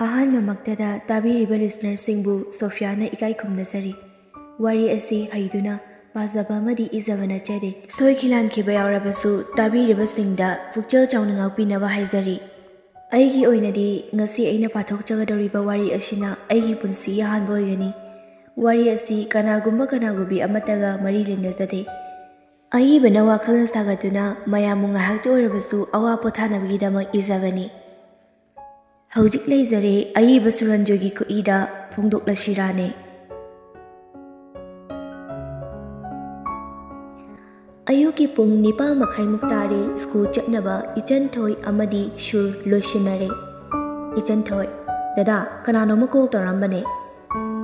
ꯑꯍꯥꯟꯕꯃꯛꯇꯗ ꯇꯥꯕꯤꯔꯤꯕ ꯂꯤꯁꯅꯔꯁꯤꯡꯕꯨ ꯁꯣꯐꯤꯌꯥꯅ ꯏꯀꯥꯏ ꯈꯨꯝꯅꯖꯔꯤ꯫ ꯋꯥꯔꯤ ꯑꯁꯤ ꯍꯩꯗꯨꯅ ꯄꯥꯖꯕ ꯑꯃꯗꯤ ꯏꯖꯕ ꯅꯠꯆꯗꯦ꯫ ꯁꯣꯏꯈꯤꯂꯥꯟꯈꯤꯕ ꯌꯥꯎꯔꯕꯁꯨ ꯇꯥꯕꯤꯔꯤꯕꯁꯤꯡꯗ ꯄꯨꯛꯆꯦꯜ ꯆꯥꯎꯅ ꯉꯥꯛꯄꯤꯅꯕ ꯍꯥꯏꯖꯔꯤ꯫ ꯑꯩꯒꯤ ꯑꯣꯏꯅꯗꯤ ꯉꯁꯤ ꯑꯩꯅ ꯄꯥꯊꯣꯛꯆꯒꯗꯧꯔꯤꯕ ꯋꯥꯔꯤ ꯑꯁꯤꯅ ꯑꯩꯒꯤ ꯄꯨꯟꯁꯤꯒꯤ ꯑꯍꯥꯟꯕ ꯑꯣꯏꯒꯅꯤ꯫ ꯋꯥꯔꯤ ꯑꯁꯤ ꯀꯅꯥꯒꯨꯝꯕꯤ ꯑꯃꯠꯇꯒ ꯃꯔꯤ ꯂꯩꯅꯖꯗꯦ꯫ ꯑꯏꯕꯅ ꯋꯥꯈꯜꯅ ꯁꯥꯒꯠꯇꯨꯅ ꯃꯌꯥꯝꯕꯨ ꯉꯥꯏꯍꯥꯛꯇ ꯑꯣꯏꯔꯕꯁꯨ ꯑꯋꯥ ꯄꯣꯊꯥꯅꯕꯒꯤꯗꯃꯛ ꯏꯖꯕꯅꯤ꯫ ꯍꯧꯖꯤꯛ ꯂꯩꯖꯔꯦ ꯑꯏꯕ ꯁꯨꯔꯟꯖꯣꯏꯒꯤ ꯈꯨꯠꯏꯗ ꯐꯣꯡꯗꯣꯛꯂꯁꯤꯔꯥꯅꯦ꯫ ꯑꯌꯨꯛꯀꯤ ꯄꯨꯡ 9:30 ꯇꯥꯔꯦ꯫ ꯁ꯭ꯀꯨꯜ ꯆꯠꯅꯕ ꯏꯆꯟꯊꯣꯏ ꯑꯃꯗꯤ ꯁꯨꯔ ꯂꯣꯏꯁꯤꯟꯅꯔꯦ꯫ ꯏꯆꯟꯊꯣꯏ, ꯗꯗꯥ ꯀꯅꯥꯅꯣꯃ ꯀꯣꯜ ꯇꯧꯔꯝꯕꯅꯦ꯫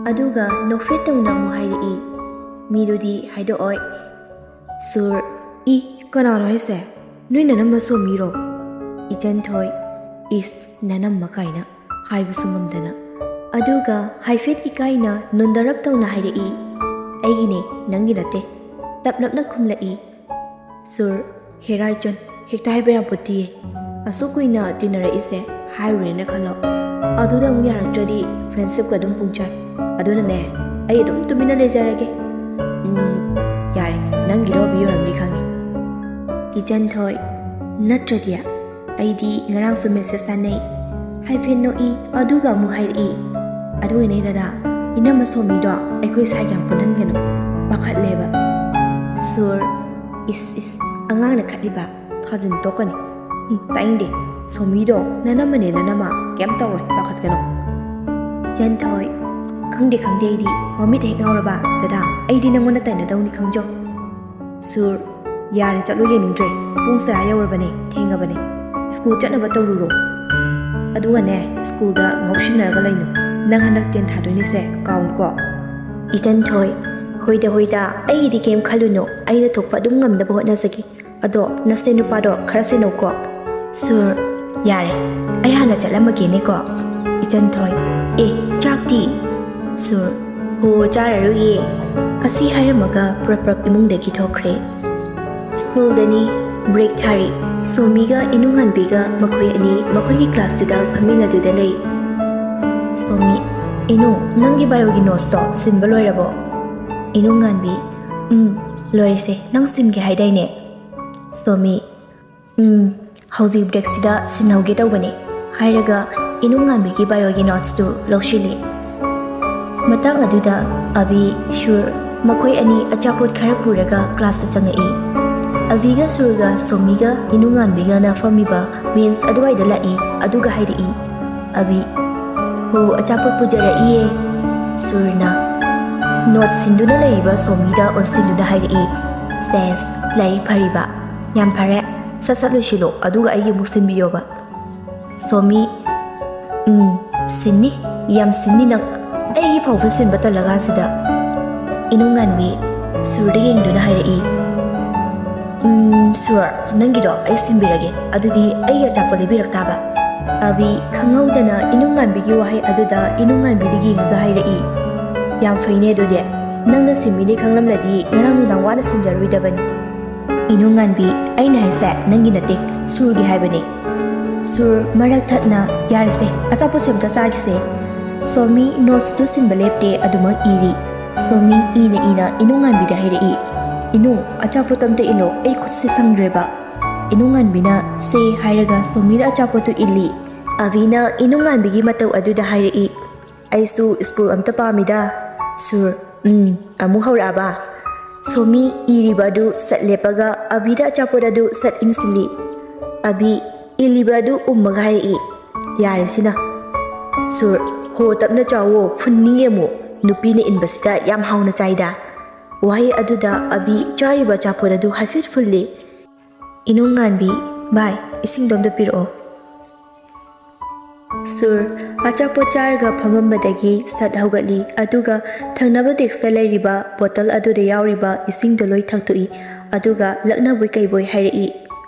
ꯑꯗꯨꯒ ꯅꯣꯛꯐꯦꯠ ꯇꯧꯅ ꯑꯃꯨꯛ ꯍꯥꯏꯔꯛꯏ, ꯃꯤꯗꯨꯗꯤ ꯍꯥꯏꯗꯣꯛꯑꯣꯏ꯫ ꯁꯨꯔ, ꯀꯅꯥꯅꯣ ꯍꯥꯏꯁꯦ? ꯅꯣꯏ ꯅꯅꯝꯃ ꯁꯣꯃꯤꯔꯣ? ꯏꯆꯟꯊꯣꯏ, ꯏꯁ ꯅꯅꯝꯃ ꯀꯥꯏꯅ ꯍꯥꯏꯕꯁꯨ ꯉꯝꯗꯅ꯫ ꯑꯗꯨꯒ ꯍꯥꯏꯐꯦꯠ ꯏꯀꯥꯏꯅ ꯅꯣꯟꯗꯔꯞ ꯇꯧꯅ ꯍꯥꯏꯔꯛꯏ, ꯑꯩꯒꯤꯅꯦ ꯅꯪꯒꯤ ꯅꯠꯇꯦ꯫ ꯇꯞꯂꯞꯅ ꯈꯨꯝꯂꯛꯏ꯫ ꯁꯨꯔ, ꯍꯦꯔꯥꯏꯆꯟ, ꯍꯦꯛꯇ ꯍꯥꯏꯕ ꯌꯥꯝ ꯄꯣꯠꯇꯤꯌꯦ꯫ ꯑꯁꯨꯛ ꯀꯨꯏꯅ ꯇꯤꯟꯅꯔꯛꯏꯁꯦ ꯍꯥꯏꯔꯨꯔꯦꯅ ꯈꯜꯂꯣ, ꯑꯗꯨꯗ ꯑꯃꯨꯛ ꯌꯥꯔꯛꯇ꯭ꯔꯗꯤ ꯐ꯭ꯔꯦꯟꯁꯤꯞꯀ ꯑꯗꯨꯝ ꯄꯨꯡꯆꯥꯏ꯫ ꯑꯗꯨꯅꯅꯦ ꯑꯩ ꯑꯗꯨꯝ ꯇꯨꯃꯤꯟꯅ ꯂꯩꯖꯔꯒꯦ꯫ ꯌꯥꯔꯦ, ꯅꯪꯒꯤꯗꯣ ꯍꯣꯕꯤ ꯑꯣꯏꯔꯝꯅꯤ ꯈꯪꯉꯤ꯫ ꯏꯆꯟꯊꯣꯏ, ꯅꯠꯇ꯭ꯔꯗꯤ? ꯑꯩꯗꯤ ꯉꯔꯥꯡꯁꯨ ꯃꯦꯁꯦꯖ ꯊꯥꯅꯩ꯫ ꯍꯥꯏꯐꯦꯠ ꯅꯣꯛꯏ ꯑꯗꯨꯒ ꯑꯃꯨꯛ ꯍꯥꯏꯔꯛꯏ, ꯑꯗꯨꯒꯅꯦ ꯗꯗꯥ, ꯏꯅꯝꯃ ꯁꯣꯃꯤꯗꯣ ꯑꯩꯈꯣꯏ ꯁꯥꯏꯒ ꯌꯥꯝ ꯄꯨꯟꯍꯟꯒꯅꯨ, ꯄꯥꯈꯠꯂꯦꯕ꯫ ꯁꯨꯔ, ꯏꯁ ꯑꯉꯥꯡꯅ ꯈꯠꯂꯤꯕ, ꯊꯥꯖꯤꯟ ꯇꯣꯛꯀꯅꯤ꯫ ꯇꯥꯏꯡꯗꯦ, ꯁꯣꯃꯤꯗꯣ ꯅꯅꯝꯃꯅꯦ ꯅꯅꯝꯃ, ꯀꯩꯝ ꯇꯧꯔꯣꯏ, ꯄꯥꯈꯠꯀꯅꯨ꯫ ꯏꯆꯟꯊꯣꯏ, ꯈꯪꯗꯦ ꯑꯩꯗꯤ ꯃꯃꯤꯠ ꯍꯦꯛ ꯉꯥꯎꯔꯕ ꯗꯗꯥ, ꯑꯩꯗꯤ ꯅꯪꯉꯣꯟꯗ ꯇꯥꯏꯅꯗꯧꯅꯤ ꯈꯪꯖꯧ꯫ ꯁꯨꯔ, ꯌꯥꯔꯦ ꯆꯠꯂꯣ, ꯌꯦꯡꯅꯤꯡꯗ꯭ꯔꯦ, ꯄꯨꯡꯁꯦ ꯌꯧꯔꯕꯅꯦ, ꯊꯦꯡꯉꯕꯅꯦ, ꯁ꯭ꯀꯨꯜ ꯆꯠꯅꯕ ꯇꯧꯔꯨꯔꯣ꯫ ꯑꯗꯨꯒꯅꯦ ꯁ꯭ꯀꯨꯜꯗ ꯉꯥꯎꯁꯤꯟꯅꯔꯒ ꯂꯩꯅꯨ, ꯅꯪ ꯍꯟꯗꯛ 10 ꯊꯥꯗꯣꯏꯅꯦꯁꯦ ꯀꯥꯎꯅꯨꯀꯣ꯫ ꯏꯆꯟꯊꯣꯏ, ꯍꯣꯏꯗ ꯑꯩꯒꯤꯗꯤ ꯀꯩꯝ ꯈꯜꯂꯨꯅꯨ, ꯑꯩꯅ ꯊꯣꯛꯄ ꯑꯗꯨꯝ ꯉꯝꯅꯕ ꯍꯣꯠꯅꯖꯒꯦ꯫ ꯑꯗꯣ ꯅꯁꯦ ꯅꯨꯄꯥꯗꯣ ꯈꯔ ꯁꯦꯟꯅꯧꯀꯣ꯫ ꯁꯨꯔ, ꯌꯥꯔꯦ ꯑꯩ ꯍꯥꯟꯅ ꯆꯠꯂꯝꯃꯒꯦꯅꯦꯀꯣ꯫ ꯏꯆꯟꯊꯣꯏ, ꯆꯥꯛꯇꯤ? ꯁꯨꯔ, ꯍꯣ ꯆꯥꯔꯔꯣꯏꯌꯦ꯫ ꯑꯁꯤ ꯍꯥꯏꯔꯝꯃꯒ ꯄ꯭ꯔꯞ ꯏꯃꯨꯡꯗꯒꯤ ꯊꯣꯛꯈ꯭ꯔꯦ꯫ ꯁ꯭ꯀꯨꯜꯗꯅꯤ, ꯕ꯭ꯔꯦꯛ ꯊꯥꯔꯤ꯫ ꯁꯣꯃꯤꯒ ꯏꯅꯨꯡꯉꯥꯟꯕꯤꯒ ꯃꯈꯣꯏ ꯑꯅꯤ ꯃꯈꯣꯏꯒꯤ ꯀ꯭ꯂꯥꯁꯇꯨꯗ ꯐꯝꯃꯤꯟꯅꯗꯨꯅ ꯂꯩ꯫ ꯁꯣꯃꯤ, ꯏꯅꯨ, ꯅꯪꯒꯤ ꯕꯥꯏꯑꯣꯒꯤ ꯅꯣꯠꯁꯇꯣ ꯁꯤꯟꯕ ꯂꯣꯏꯔꯕꯣ? ꯏꯅꯨꯡꯉꯥꯟꯕꯤ, ꯂꯣꯏꯔꯦꯁꯦ, ꯅꯪ ꯁꯤꯟꯒꯦ ꯍꯥꯏꯗꯥꯏꯅꯦ? ꯁꯣꯃꯤ, ꯍꯧꯖꯤꯛ ꯕ꯭ꯔꯦꯛꯁꯤꯗ ꯁꯤꯟꯍꯧꯒꯦ ꯇꯧꯕꯅꯦ ꯍꯥꯏꯔꯒ ꯏꯅꯨꯡꯉꯥꯟꯕꯤꯒꯤ ꯕꯥꯏꯑꯣꯒꯤ ꯅꯣꯠꯁꯇꯨ ꯂꯧꯁꯤꯜꯂꯤ꯫ ꯃꯇꯥꯡ ꯑꯗꯨꯗ ꯑꯕꯤ, ꯁꯨꯔ ꯃꯈꯣꯏ ꯑꯅꯤ ꯑꯆꯥꯄꯣꯠ ꯈꯔ ꯄꯨꯔꯒ ꯀ꯭ꯂꯥꯁꯇ ꯆꯪꯉꯛꯏ꯫ ꯑꯕꯤꯒ ꯁꯨꯔꯒ ꯁꯣꯃꯤꯒ ꯏꯅꯨꯡꯉꯥꯟꯕꯤꯒꯅ ꯐꯝꯃꯤꯕ ꯕꯦꯟꯁ ꯑꯗꯨꯋꯥꯏꯗ ꯂꯥꯛꯏ ꯑꯗꯨꯒ ꯍꯥꯏꯔꯛꯏ, ꯑꯕꯤ, ꯍꯣ ꯑꯆꯥꯄꯣꯠ ꯄꯨꯖꯔꯛꯏꯌꯦ꯫ ꯁꯨꯔꯅ ꯅꯣꯠꯁ ꯁꯤꯟꯗꯨꯅ ꯂꯩꯔꯤꯕ ꯁꯣꯃꯤꯗ ꯑꯣꯟꯁꯤꯟꯗꯨꯅ ꯍꯥꯏꯔꯛꯏ, ꯁꯦꯁ, ꯂꯥꯏꯔꯤꯛ ꯐꯔꯤꯕ, ꯌꯥꯝ ꯐꯔꯦ, ꯁꯠ ꯂꯣꯏꯁꯤꯜꯂꯣ ꯑꯗꯨꯒ ꯑꯩꯒꯤ ꯑꯃꯨꯛ ꯁꯤꯟꯕꯤꯌꯣꯕ꯫ ꯁꯣꯃꯤ, ꯁꯤꯟꯅꯤ, ꯌꯥꯝ ꯁꯤꯟꯅꯤ ꯅꯪ, ꯑꯩꯒꯤ ꯐꯥꯎꯕ ꯁꯤꯟꯕ ꯇꯜꯂꯀꯥꯟꯁꯤꯗ꯫ ꯏꯅꯨꯡꯉꯥꯟꯕꯤ ꯁꯨꯔꯗ ꯌꯦꯡꯗꯨꯅ ꯍꯥꯏꯔꯛꯏ, ꯁꯨꯔ ꯅꯪꯒꯤꯗꯣ ꯑꯩ ꯁꯤꯟꯕꯤꯔꯒꯦ, ꯑꯗꯨꯗꯤ ꯑꯩꯒꯤ ꯑꯆꯥꯄꯣꯠ ꯂꯩꯕꯤꯔꯛ ꯇꯥꯕ꯫ ꯑꯕꯤ ꯈꯪꯍꯧꯗꯅ ꯏꯅꯨꯡꯉꯥꯟꯕꯤꯒꯤ ꯋꯥꯍꯩ ꯑꯗꯨꯗ ꯏꯅꯨꯡꯉꯥꯟꯕꯤꯗ ꯌꯦꯡꯉꯒ ꯍꯥꯏꯔꯛꯏ, ꯌꯥꯝ ꯐꯩꯅꯦ ꯑꯗꯨꯗꯤ, ꯅꯪꯅ ꯁꯤꯟꯕꯤꯅꯤ ꯈꯪꯂꯝꯂꯗꯤ ꯉꯔꯥꯡ ꯅꯨꯡꯗꯥꯡ ꯋꯥꯅ ꯁꯤꯟꯖꯔꯣꯏꯗꯕꯅꯤ꯫ ꯏꯅꯨꯡꯉꯥꯟꯕꯤ, ꯑꯩꯅ ꯍꯥꯏꯁꯦ ꯅꯪꯒꯤ ꯅꯠꯇꯦ, ꯁꯨꯔꯒꯤ ꯍꯥꯏꯕꯅꯦ꯫ ꯁꯨꯔ ꯃꯔꯛ ꯊꯠꯅ, ꯌꯥꯔꯁꯦ ꯑꯆꯥꯄꯣꯠꯁꯦ ꯑꯝꯇ ꯆꯥꯈꯤꯁꯦ꯫ ꯁꯣꯃꯤ ꯅꯣꯠꯁꯇꯨ ꯁꯤꯟꯕ लेपते अदुमक इरी। सोमी इना इनुंगानबीदा हैरई। इनु अचापोत अमता इलो ऐ खुदसे संग्रेबा। इनुंगानबीना से हायरगा सोमीरा अचापोतु इल्ली। अवीना इनुंगानबीगी मतौ अदुदा हैरई। ऐसु स्कूल अमता पामिदा। सुर अमु हौराबा। सोमी इरिबादु सत लेपगा अबीदा अचापोत अदु सत इंसिली। अबी इलिबादु उम्मगा हैरई। यारेसिना। सुर हो तपना चावो फुन्निंगे मु नुपीने इनबसिदा याम हाउना चाइदा। वाही अदुदा अबी चारिबा चापोत अदु हाइफिट फुल्ली। इनुंगानबी बाय इसिंग दोमदा पिरो। सुर अचापोत चारगा फममबदगी सत हौगली अदुगा थंगनबा डेस्कता लैरिबा बोतल अदुदा यावरिबा इसिंग दो लोय थक्तोई अदुगा लक्नबोय कैबोय हैरई।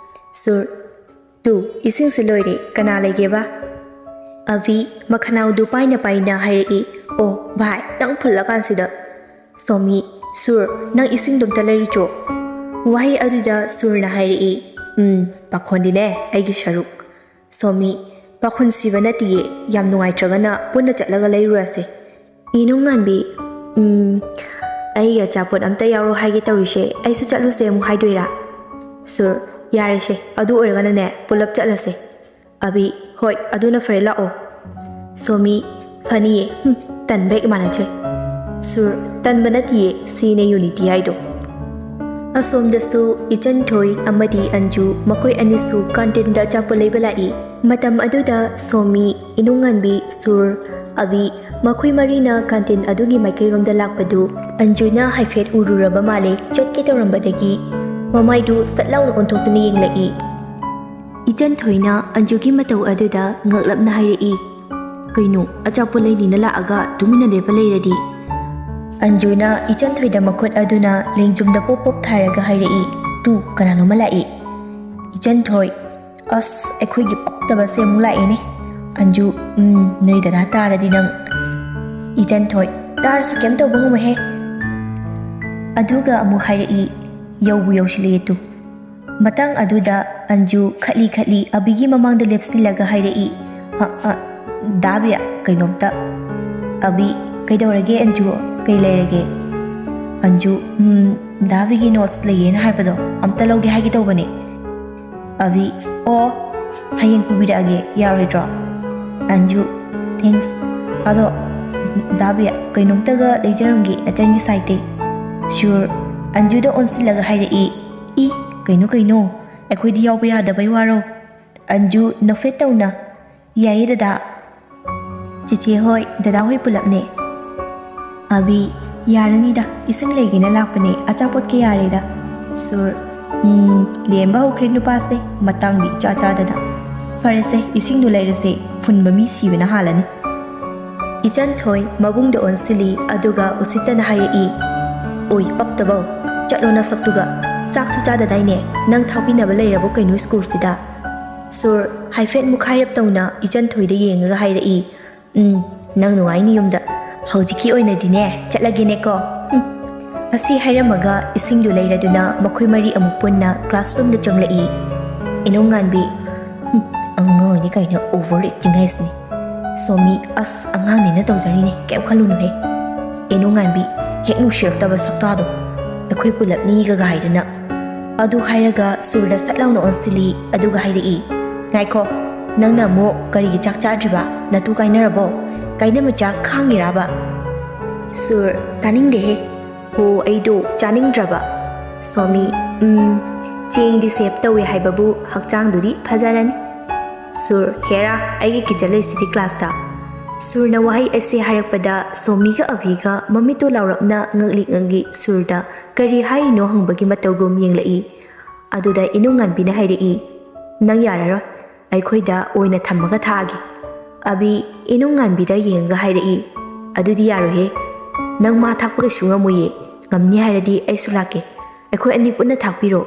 सुर तु इसिंग से लोयरे कना लेगेबा। अभी मखनाउदु पाइना पाइना हैरई। ओ भाई नंग फुल्लकानसिदा। सोमी सुर नंग इसिंग दोमता लैरिचो। वाही अदुदा सुरना हैरई। पाखोंदिने ऐगी शरुक। सोमी ꯄꯥꯈꯨꯟ ꯁꯤꯕ ꯅꯠꯇꯤꯌꯦ ꯌꯥꯝ ꯅꯨꯡꯉꯥꯏꯇ꯭ꯔꯒꯅ ꯄꯨꯟꯅ ꯆꯠꯂꯒ ꯂꯩꯔꯨꯔꯁꯦ ꯅꯣꯡꯉꯥꯟꯕꯤ ꯑꯩꯒꯤ ꯑꯆꯥꯄꯣꯠ ꯑꯝꯇ ꯌꯥꯎꯔꯣ ꯍꯥꯏꯒꯦ ꯇꯧꯔꯤꯁꯦ ꯑꯩꯁꯨ ꯆꯠꯂꯨꯁꯦ ꯑꯃꯨꯛ ꯍꯥꯏꯗꯣꯏꯔꯥ ꯁꯨꯔ ꯌꯥꯔꯦꯁꯦ ꯑꯗꯨ ꯑꯣꯏꯔꯒꯅꯅꯦ ꯄꯨꯂꯞ ꯆꯠꯂꯁꯦ ꯑꯕꯤ ꯍꯣꯏ ꯑꯗꯨꯅ ꯐꯔꯦ ꯂꯥꯛꯑꯣ ꯁꯣꯃꯤ ꯐꯅꯤꯌꯦ ꯇꯟꯕ ꯍꯦꯛ ꯃꯥꯟꯅꯖꯩ ꯁꯨꯔ ꯇꯟꯕ ꯅꯠꯇꯤꯌꯦ ꯁꯤꯅꯦ ꯌꯨꯅꯤꯇꯤ ꯍꯥꯏꯗꯣ ꯑꯁꯣꯝꯗꯁꯨ ꯏꯆꯟꯊꯣꯏ ꯑꯃꯗꯤ ꯑꯟꯖꯨ ꯃꯈꯣꯏ ꯑꯅꯤꯁꯨ ꯀꯥꯟꯇꯤꯟꯗ ꯑꯆꯥꯄꯣꯠ ꯂꯩꯕ ꯂꯥꯛꯏ ꯃꯇꯝ ꯑꯗꯨꯗ ꯁꯣꯃꯤ ꯏꯅꯨꯡꯉꯥꯟꯕꯤ ꯁꯨꯔ ꯑꯕꯤ ꯃꯈꯣꯏ ꯃꯔꯤꯅ ꯀꯥꯟꯇꯤꯟ ꯑꯗꯨꯒꯤ ꯃꯥꯏꯀꯩꯔꯣꯝꯗ ꯂꯥꯛꯄꯗꯨ ꯑꯟꯖꯨꯅ ꯍꯥꯏꯐꯦꯠ ꯎꯔꯨꯔꯕ ꯃꯥꯜꯂꯦ ꯆꯠꯀꯦ ꯇꯧꯔꯝꯕꯗꯒꯤ ꯃꯃꯥꯏꯗꯨ ꯁꯠ ꯂꯥꯎꯅ ꯑꯣꯟꯊꯣꯛꯇꯨꯅ ꯌꯦꯡꯂꯛꯏ ꯏꯆꯟꯊꯣꯏꯅ ꯑꯟꯖꯨꯒꯤ ꯃꯇꯧ ꯑꯗꯨꯗ ꯉꯛꯂꯞꯅ ꯍꯥꯏꯔꯛꯏ ꯀꯩꯅꯣ ꯑꯆꯥꯄꯣꯠ ꯂꯩꯅꯤꯅ ꯂꯥꯛꯑꯒ ꯇꯨꯃꯤꯟꯅ ꯂꯦꯞꯄ ꯂꯩꯔꯗꯤ ꯑꯟꯖꯨꯅ ꯏꯆꯟꯊꯣꯏꯗ ꯃꯈꯨꯠ ꯑꯗꯨꯅ ꯂꯦꯡꯖꯨꯝꯗ ꯄꯣꯞ ꯄꯣꯞ ꯊꯥꯔꯒ ꯍꯥꯏꯔꯛꯏ ꯇꯨ ꯀꯅꯥꯅꯣꯃ ꯂꯥꯛꯏ ꯏꯆꯟꯊꯣꯏ ꯑꯁ ꯑꯩꯈꯣꯏꯒꯤ ꯄꯛꯇꯕꯁꯦ ꯑꯃꯨꯛ ꯂꯥꯛꯑꯦꯅꯦ ꯑꯟꯖꯨ ꯅꯣꯏ ꯗꯗꯥ ꯇꯥꯔꯗꯤ ꯅꯪ 이젠토이 따라서 겜도 봉음을 해 ꯑꯗꯨꯒ ꯑꯃꯨꯛ ꯍꯥꯏꯔꯛꯏ ꯌꯧꯕꯨ ꯌꯧꯁꯤꯜꯂꯛꯑꯦ ꯇꯨ ꯃꯇꯥꯡ ꯑꯗꯨꯗ ꯑꯟꯖꯨ ꯈꯠꯂꯤ ꯑꯕꯤꯒꯤ ꯃꯃꯥꯡꯗ ꯂꯦꯞꯁꯤꯜꯂꯒ ꯍꯥꯏꯔꯛꯏ ꯗꯥꯕꯤꯌꯥ ꯀꯩꯅꯣꯝꯇ ꯑꯕꯤ ꯀꯩꯗꯧꯔꯒꯦ ꯑꯟꯖꯨ ꯀꯩ ꯂꯩꯔꯒꯦ ꯑꯟꯖꯨ ꯗꯥꯕꯤꯒꯤ ꯅꯣꯠꯁ ꯂꯩꯌꯦꯅ ꯍꯥꯏꯕꯗꯣ ꯑꯝꯇ ꯂꯧꯒꯦ ꯍꯥꯏꯒꯦ ꯇꯧꯕꯅꯦ ꯑꯕꯤ ꯑꯣ ꯍꯌꯦꯡ ꯄꯨꯕꯤꯔꯛꯑꯒꯦ ꯌꯥꯔꯣꯏꯗ꯭ꯔꯣ ꯑꯟꯖꯨ ꯊꯦꯡꯛꯁ ꯑꯗꯣ ꯗꯥꯕꯤꯌꯥ ꯀꯩꯅꯣꯝꯇꯒ ꯂꯩꯖꯔꯝꯒꯦ ꯅꯆꯟꯒꯤ ꯁꯥꯏꯠꯇꯩ ꯁ꯭ꯌꯨꯔ ꯑꯟꯖꯨꯗ ꯑꯣꯟꯁꯤꯜꯂꯒ ꯍꯥꯏꯔꯛꯏ ꯏ ꯀꯩꯅꯣ ꯑꯩꯈꯣꯏꯗꯤ ꯌꯥꯎꯕ ꯌꯥꯗꯕꯩ ꯋꯥꯔꯣ ꯑꯟꯖꯨ ꯅꯣꯛꯐꯦꯠ ꯇꯧꯅ ꯌꯥꯏꯌꯦ ꯗꯗꯥ ꯆꯤꯆꯦ ꯍꯣꯏ ꯗꯗꯥ ꯍꯣꯏ ꯄꯨꯂꯞꯅꯦ ꯑꯕꯤ ꯌꯥꯔꯅꯤꯗ ꯏꯁꯤꯡ ꯂꯩꯒꯦꯅ ꯂꯥꯛꯄꯅꯦ ꯑꯆꯥꯄꯣꯠꯀ ꯌꯥꯔꯦꯗ ꯁꯨꯔ ꯂꯦꯝꯕ ꯍꯧꯈ꯭ꯔꯦ ꯅꯨꯄꯥꯁꯦ ꯃꯇꯥꯡꯗꯤ ꯏꯆꯥ ꯆꯥꯗꯅ ꯐꯔꯦꯁꯦ ꯏꯁꯤꯡꯗꯨ ꯂꯩꯔꯁꯦ ꯐꯨꯟꯕ ꯃꯤ ꯁꯤꯕꯅ ꯍꯥꯜꯂꯅꯤ 이찬토이 마붕도 온실리 아두가 우시따나 하이이 오이 빡다보 ꯆꯠꯂꯣ ꯅꯁꯛꯇꯨꯒ ꯆꯥꯛꯁꯨ ꯆꯥꯗꯗꯥꯏꯅꯦ ꯅꯪ ꯊꯥꯎꯄꯤꯅꯕ ꯂꯩꯔꯕꯣ ꯀꯩꯅꯣ ꯁ꯭ꯀꯨꯜꯁꯤꯗ ꯁꯨꯔ ꯍꯥꯏꯐꯦꯠ ꯃꯨꯛꯈꯥꯏꯔꯞ ꯇꯧꯅ ꯏꯆꯟꯊꯣꯏꯗ ꯌꯦꯡꯉꯒ ꯍꯥꯏꯔꯛꯏ ꯅꯪ ꯅꯨꯡꯉꯥꯏꯅꯤ ꯌꯨꯝꯗ ꯍꯧꯖꯤꯛꯀꯤ ꯑꯣꯏꯅꯗꯤꯅꯦ ꯆꯠꯂꯒꯦꯅꯦꯀꯣ ꯑꯁꯤ ꯍꯥꯏꯔꯝꯃꯒ ꯏꯁꯤꯡꯗꯨ ꯂꯩꯔꯗꯨꯅ ꯃꯈꯣꯏ ꯃꯔꯤ ꯑꯃꯨꯛ ꯄꯨꯟꯅ ꯀ꯭ꯂꯥꯁꯔꯨꯝꯗ ꯆꯪꯂꯛꯏ ꯏꯅꯣꯡꯉꯥꯟꯕꯤ ꯑꯉꯥꯡꯅꯤ ꯀꯩꯅꯣ ꯑꯣꯚꯔ ꯑꯦꯛꯇꯤꯡ ꯍꯥꯏꯁꯤꯅꯤ ꯁꯣꯃꯤ ꯑꯁ ꯑꯉꯥꯡꯅꯦꯅ ꯇꯧꯖꯔꯤꯅꯦ ꯀꯩꯝ ꯈꯜꯂꯨꯅꯨꯍꯦ ꯏꯅꯣꯡꯉꯥꯟꯕꯤ ꯍꯦꯛ ꯅꯨꯡꯁꯤꯔꯛꯇꯕ ꯁꯛꯇꯥꯗꯣ ꯑꯩꯈꯣꯏ ꯄꯨꯂꯞꯅꯤꯒ ꯍꯥꯏꯗꯅ ꯑꯗꯨ ꯍꯥꯏꯔꯒ ꯁꯨꯔꯗ ꯁꯠ ꯂꯥꯎꯅ ꯑꯣꯟꯁꯤꯜꯂꯤ ꯑꯗꯨꯒ ꯍꯥꯏꯔꯛꯏ ꯉꯥꯏꯈꯣ ꯅꯪꯅ ꯑꯃꯨꯛ ꯀꯔꯤꯒꯤ ꯆꯥꯛ ꯆꯥꯗ꯭ꯔꯤꯕ ꯅꯇꯨ ꯀꯥꯏꯅꯔꯕꯣ ꯀꯥꯏꯅꯕ ꯆꯥꯛ ꯈꯥꯡꯉꯤꯔꯥꯕ ꯁꯨꯔ ꯇꯥꯅꯤꯡꯗꯦꯍꯦ ꯍꯣ ꯑꯩꯗꯣ ꯆꯥꯅꯤꯡꯗ꯭ꯔꯕ ꯁꯣꯃꯤ ꯆꯦꯡꯗꯤ ꯁꯦꯞ ꯇꯧꯋꯦ ꯍꯥꯏꯕꯕꯨ ꯍꯛꯆꯥꯡꯗꯨꯗꯤ ꯐꯖꯔꯅꯤ ꯁꯨꯔ ꯍꯦꯔꯥ ꯑꯩꯒꯤ ꯀꯤꯆꯟ ꯂꯩꯁꯤꯗꯤ ꯀ꯭ꯂꯥꯁꯇ ꯁꯨꯔꯅ ꯋꯥꯍꯩ ꯑꯁꯤ ꯍꯥꯏꯔꯛꯄꯗ ꯁꯣꯃꯤꯒ ꯑꯚꯤꯒ ꯃꯃꯤꯠꯇꯨ ꯂꯥꯎꯔꯞꯅ ꯉꯛꯂꯤ ꯁꯨꯔꯗ ꯀꯔꯤ ꯍꯥꯏꯔꯤꯅꯣ ꯍꯪꯕꯒꯤ ꯃꯇꯧꯒꯨꯝ ꯌꯦꯡꯂꯛꯏ ꯑꯗꯨꯗ ꯏꯅꯨꯡꯉꯥꯟꯕꯤꯅ ꯍꯥꯏꯔꯛꯏ ꯅꯪ ꯌꯥꯔꯔꯣꯏ ꯑꯩꯈꯣꯏꯗ ꯑꯣꯏꯅ ꯊꯝꯃꯒ ꯊꯥꯛꯑꯒꯦ ꯑꯚꯤ ꯏꯅꯨꯡꯉꯥꯟꯕꯤꯗ ꯌꯦꯡꯉꯒ ꯍꯥꯏꯔꯛꯏ ꯑꯗꯨꯗꯤ ꯌꯥꯔꯣꯏꯍꯦ ꯅꯪ ꯃꯥ ꯊꯥꯛꯄ ꯀꯩꯁꯨ ꯉꯝꯃꯣꯏꯌꯦ ꯉꯝꯅꯤ ꯍꯥꯏꯔꯗꯤ ꯑꯩꯁꯨ ꯂꯥꯛꯀꯦ ꯑꯩꯈꯣꯏ ꯑꯅꯤ ꯄꯨꯟꯅ ꯊꯥꯛꯄꯤꯔꯣ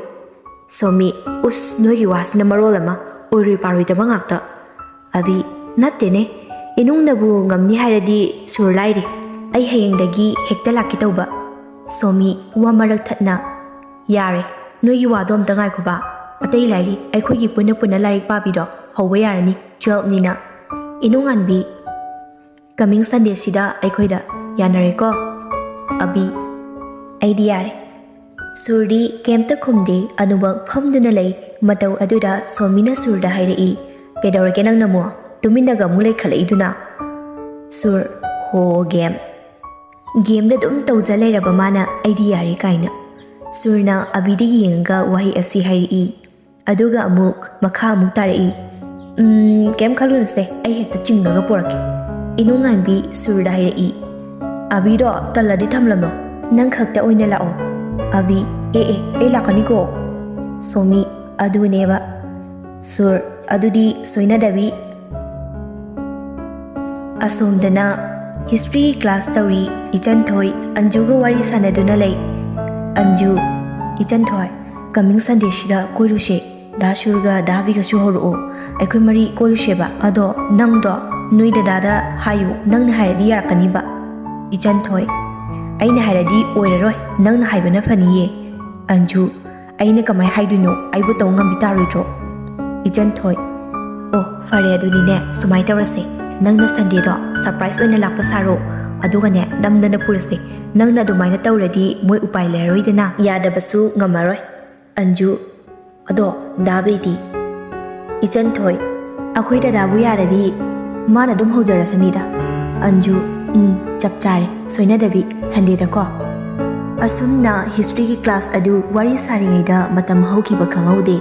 ꯁꯣꯃꯤ ꯎꯁ ꯅꯣꯏꯒꯤ ꯋꯥꯁꯤꯅ ꯃꯔꯣꯜ ꯑꯃ ꯑꯣꯏꯔꯣꯏ ꯄꯥꯔꯣꯏꯗꯕ ꯉꯥꯛꯇ ꯑꯚꯤ ꯅꯠꯇꯦꯅꯦ ꯏꯅꯨꯡꯅꯕꯨ ꯉꯝꯅꯤ ꯍꯥꯏꯔꯗꯤ ꯁꯨꯔ ꯂꯥꯏꯔꯤ ꯑꯩ ꯍꯌꯦꯡꯗꯒꯤ ꯍꯦꯛꯇ ꯂꯥꯛꯀꯦ ꯇꯧꯕ ꯁꯣꯃꯤ ꯋꯥ ꯃꯔꯛ ꯊꯠꯅ ꯌꯥꯔꯦ ꯅꯣꯏꯒꯤ ꯋꯥꯗꯣ ꯑꯝꯇ ꯉꯥꯏꯈꯣꯕ ꯑꯇꯩ ꯂꯥꯏꯔꯤ ꯑꯩꯈꯣꯏꯒꯤ ꯄꯨꯟꯅ ꯂꯥꯏꯔꯤꯛ ꯄꯥꯕꯤꯗꯣ ꯍꯧꯕ ꯌꯥꯔꯅꯤ 12 이농한비 ಕಮಿಂಗ್ ಸಂಡೇಸಿದ ꯑꯩꯈꯣꯏꯗ ꯌꯥꯅꯔꯦꯀꯣ ꯑꯕꯤ ꯑꯩꯗꯤ ꯌꯥꯔꯦ ꯁꯨꯔꯗꯤ ꯀꯩꯝꯇ ꯈꯨꯝꯗꯦ ꯑꯗꯨꯃꯛ ꯐꯝꯗꯨꯅ ꯂꯩ ꯃꯇꯧ ꯑꯗꯨꯗ ꯁꯣꯃꯤꯅ ꯁꯨꯔꯗ ꯍꯥꯏꯔꯛꯏ ꯀꯩꯗꯧꯔꯒꯦ ꯅꯪꯅ ꯑꯃꯨꯛ ꯇꯨꯃꯤꯟꯅꯒ ꯑꯃꯨꯛ ꯂꯩꯈꯠꯂꯛꯏꯗꯨꯅ ꯁꯨꯔ ꯍꯣ ꯒꯦꯝꯗ ꯑꯗꯨꯝ ꯇꯧꯖ ꯂꯩꯔꯕ ꯃꯥꯅ ꯑꯩꯗꯤ ꯌꯥꯔꯦ ꯀꯥꯏꯅ ꯁꯨꯔꯅ ꯑꯕꯤꯗ ꯌꯦꯡꯉꯒ ꯋꯥꯍꯩ ꯑꯁꯤ ꯍꯥꯏꯔꯛꯏ ꯑꯗꯨꯒ ꯑꯃꯨꯛ ꯃꯈꯥ ꯑꯃꯨꯛ ꯇꯥꯔꯛꯏ ꯀꯩꯝ ꯈꯜꯂꯨꯅꯨꯁꯦ ꯑꯩ ꯍꯦꯛꯇ ꯆꯤꯡꯉꯒ ꯄꯣꯔꯛꯀꯦ 이농한비 ꯁꯨꯔꯗ ꯍꯥꯏꯔꯛꯏ ꯑꯕꯤꯗꯣ ꯇꯜꯂꯗꯤ ꯊꯝꯂꯝꯃꯣ ꯅꯪ ꯈꯛꯇ ꯑꯣꯏꯅ ꯂꯥꯛꯑꯣ ꯑꯕꯤ ꯑꯩ ꯂꯥꯛꯀꯅꯤꯀꯣ ꯁꯣꯃꯤ ꯑꯗꯨꯅꯦꯕ ꯁꯨꯔ ꯑꯗꯨꯗꯤ ꯁꯣꯏꯅꯗꯕꯤ ꯑꯁꯣꯝꯗꯅ ꯍꯤꯁꯇ꯭ꯔꯤ ꯀ꯭ꯂꯥꯁ ꯇꯧꯔꯤ 이찬토이 안주가 와리 사나두나 lay 안주 이찬토이 coming Sunday 코이루셰 다슈르가 다비가슈 호르오 ꯑꯩꯈꯣꯏ ꯃꯔꯤ ꯀꯣꯏꯔꯨꯁꯦꯕ ꯑꯗꯣ ꯅꯪꯗꯣ ꯅꯣꯏ ꯗꯗꯥꯗ ꯍꯥꯏꯌꯨ ꯅꯪꯅ ꯍꯥꯏꯔꯗꯤ ꯌꯥꯔꯛꯀꯅꯤꯕ 이찬토이 ꯑꯩꯅ ꯍꯥꯏꯔꯗꯤ ꯑꯣꯏꯔꯔꯣꯏ ꯅꯪꯅ ꯍꯥꯏꯕꯅ ꯐꯅꯤꯌꯦ ꯑꯟꯖꯨ ꯑꯩꯅ ꯀꯃꯥꯏ ꯍꯥꯏꯗꯣꯏꯅꯣ ꯑꯩꯕꯨ ꯇꯧ ꯉꯝꯕꯤ ꯇꯥꯔꯣꯏꯗ꯭ꯔꯣ 이찬토이 Oh, fare adunine sumai tawrase nangna Sunday do surprise oina lakpa saro adugane namdana purse nangna dumaina tawradi moi upai leroidana yadabasu ngamaroi Anju ado dabidi Ijan thoi akhoi dadabu yaradi mana dum hojarasanida Anju chap chare soinadabi Sunday da ko asumna history ki class adu wari saringaida matam haukiba khangaude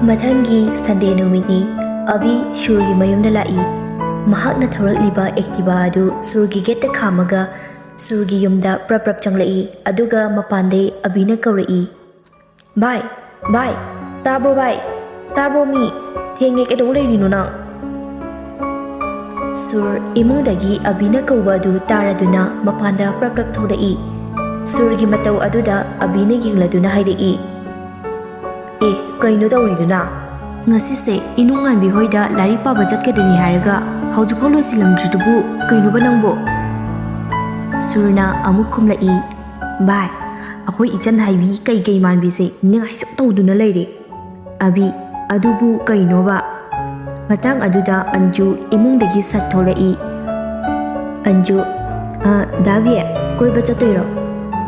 Mathangi Sunday numitni Abi Shurgi mayumda lai mahakna thorakliba Activa adu Surgi getta khamaga Surgi yumda prap changlai aduga mapande Abina kaurai Bye bye Tabo mi thenge kedong leirino na Sur imungdagi Abina kauba adu taraduna mapanda prap thorai Surgi matau aduda Abina yingladuna haidai kaino tawriduna ngasise inungan bihoida lari paba jatkaduni haraga haujupho loisilamdridubu kaino banangbo Surna amuk khumlai bai akhoi ijan haibi kai manbise ningai sok tawduna leire abi adubu kaino ba matang aduda Anju imungdagi sat tholai Anju davi koiba chatoiro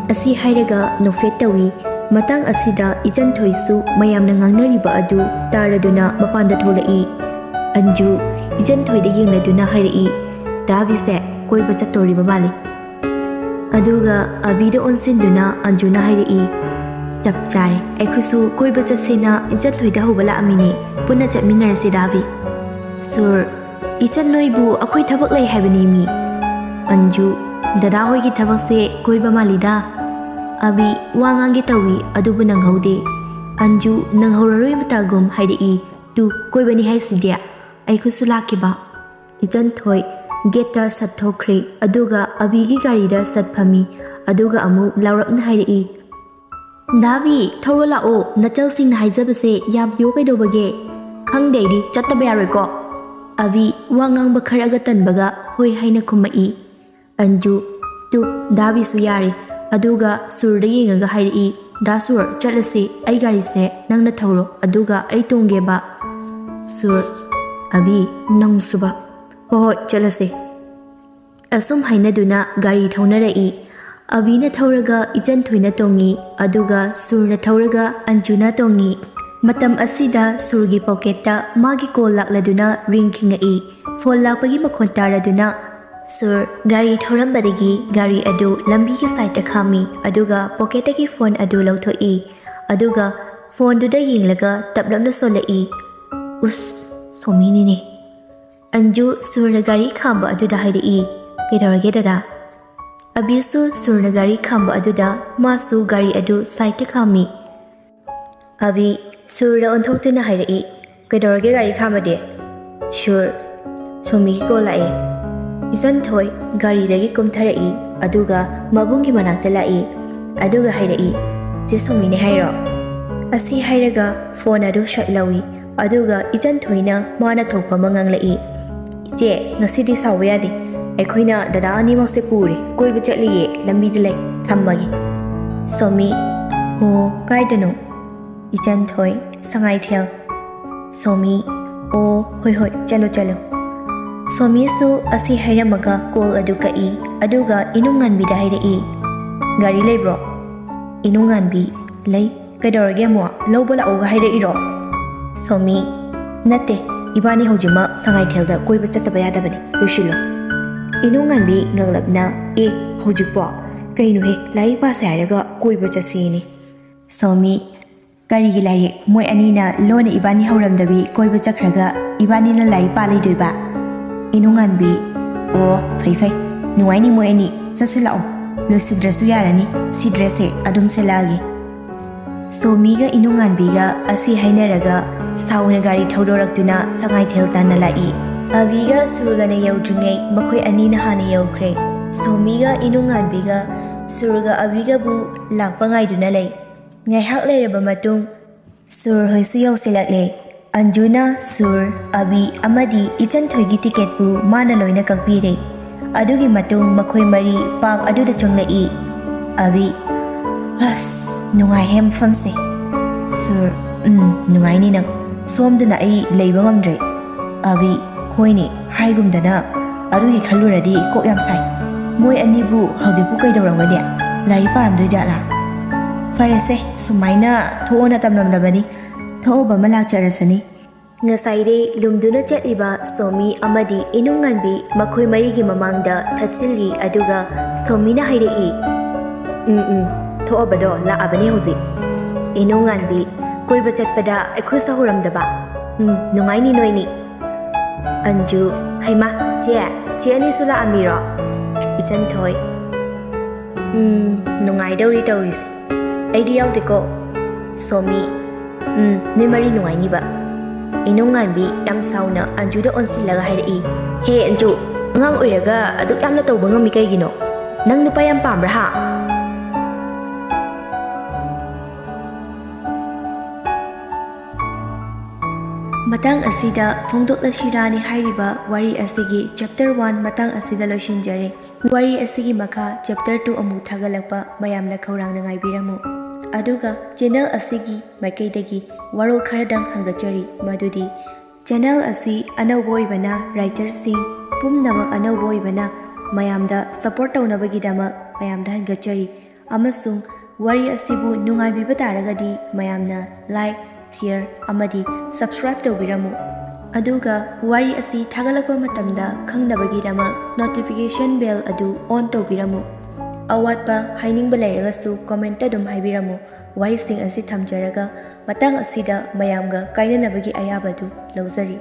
asi hairaga nofet tawi Matang asida Ijan thoisu mayamna ngangnariba adu taraduna mapanda tholai Anju Ijan thoida yengladuna hairi davise koiba chatoriba mali aduga abida onsinduna Anjuna hairi chapchare aikhusu koiba chasena Ijan thoida hobala amine punna chatminarse davi Sur Ijan noibu akhoi thabak lai habani mi Anju dada hoigi thabak se koiba malida Abi wangangi tawi adubu nanghaude Anju nanghoraroi matagum haidai tu koibani haisidia aikhusu lakiba Ijan thoi geta sat thokre aduga abigi garida sat phami aduga amu laurapna haidai Davi thorola o nachal sing haijabase yabyo kaidobage khangdeidi chattaba yaroi ko Abi wangang bakharaga tanbaga hoi haina khumai Anju tu Davi su yare aduga surda yengaga hairi dasur chalase ai gari se nangna thawro aduga ai tongge ba sur abi nang suba ho chalase asum haina duna gari thaunarai abina thawraga Ijan thoina tongi aduga surna thawraga Anjuna tongi matam asida surgi pocketta magi kol lakladuna ring kingai phone lakpagi makhon taraduna Sur gari thorambadagi gari adu lambi ki side ta khami aduga pocket ki phone adu lauthoi aduga phone duda yinglaga tablamna solai us somini ne Anju surna gari khamba aduda haidai kedarage dada Abisu surna gari khamba aduda masu gari adu side ta khami Abi surna onthoktina haidai kedarage gari khamade Sure somi ko lai Ijan thoi gari ragi kumtharai aduga mabungi manakta lai aduga hairai je somine hairo asi hairaga phone adu shot lawi aduga Ijan thoina mana thokpa mangang lai ije ngasidi sawa yade aikhoina dada ani mose puri koiba chatliye lambi de lai thammagi somi ho kaidano Ijan thoi sangai thel somi o hoi chalo Somisu asi hairamaga call adu kai aduga inunganbi da hairai gari leibro inunganbi lei kaidorage mo lobala oga hairai ro Somi nate ibani hojima sangai thelda koiba chattaba yadabani lushilo inunganbi nganglapna hojipo kainu he lai pa sairaga koiba chasini Somi gari gi lai moi anina lona ibani hauramdabi koiba chakhraga ibani na lai pa leidoiba Inunganbi o fai nuaini moeni chaselao lo sidrasu yarani sidrese adum selagi Somiga inunganbiga asi hainaraga sauna gari thaudoraktuna sangai theltana lai abiga surugana yaudringai makhoi anina hana yaukre Somiga inunganbiga suruga abiga bu lakpa ngaiduna lai ngaihak leiraba matung sur hoisu yauselakle Anjuna sur abi amadi Ijan thoigi ticket bu mana loina kakbire adugi matung makhoi mari pang aduda chonglai abi as nungai hem famse sur Nungaini nang somdana ai leiba ngamdre. Abi hoine haigumdana arugi khaluradi kok yam sai. Moi anibu haujipu kaidawramgani lari paramdu jala. Farese sumaina thoona tamnamlabani thoba malak charasani. Ngasai lumduna chatiba Somi amadi inunganbi makhoi marigi mamangda thachili aduga Somina hairei. Thoobado laabani hozi. Inunganbi koiba chatpada aikhoi sahuramdaba. Nungaini noini. Anju haima che ani sula amiro. Ichan thoi. Nungai dauri dauris. Aidi yaudeko. Somi. Nimari nungaini ba. Inunganbi yam sauna Anjuda onsilaga hairei. He Anju, ngang oiraga aduk yamna tawba ngami kaigino. Nang nupa yam pambra ha. Matang asida Fongdoklashirane hairiba wari asigi chapter 1 matang asida loishinjare. Wari asigi makha chapter 2 amu thagalakpa mayamna khaurangna ngaibiramu. Aduga channel asigi maikaidagi warol kharadang hangachari madudi channel asi anawboibana writer sing pumnama anawboibana mayamda support tawnabagidama mayamda hangachari amasung wari asibu nungaibiba taragadi mayamna like share amadi subscribe tawbiramu aduga wari asi thagalakpa matamda khangnabagidama notification bell adu on tawbiramu awatpa hainingba lairagasu comment adum haibiramu waising asi thamjaraga matang asida mayamga kainanabagi ayabadu lauzari.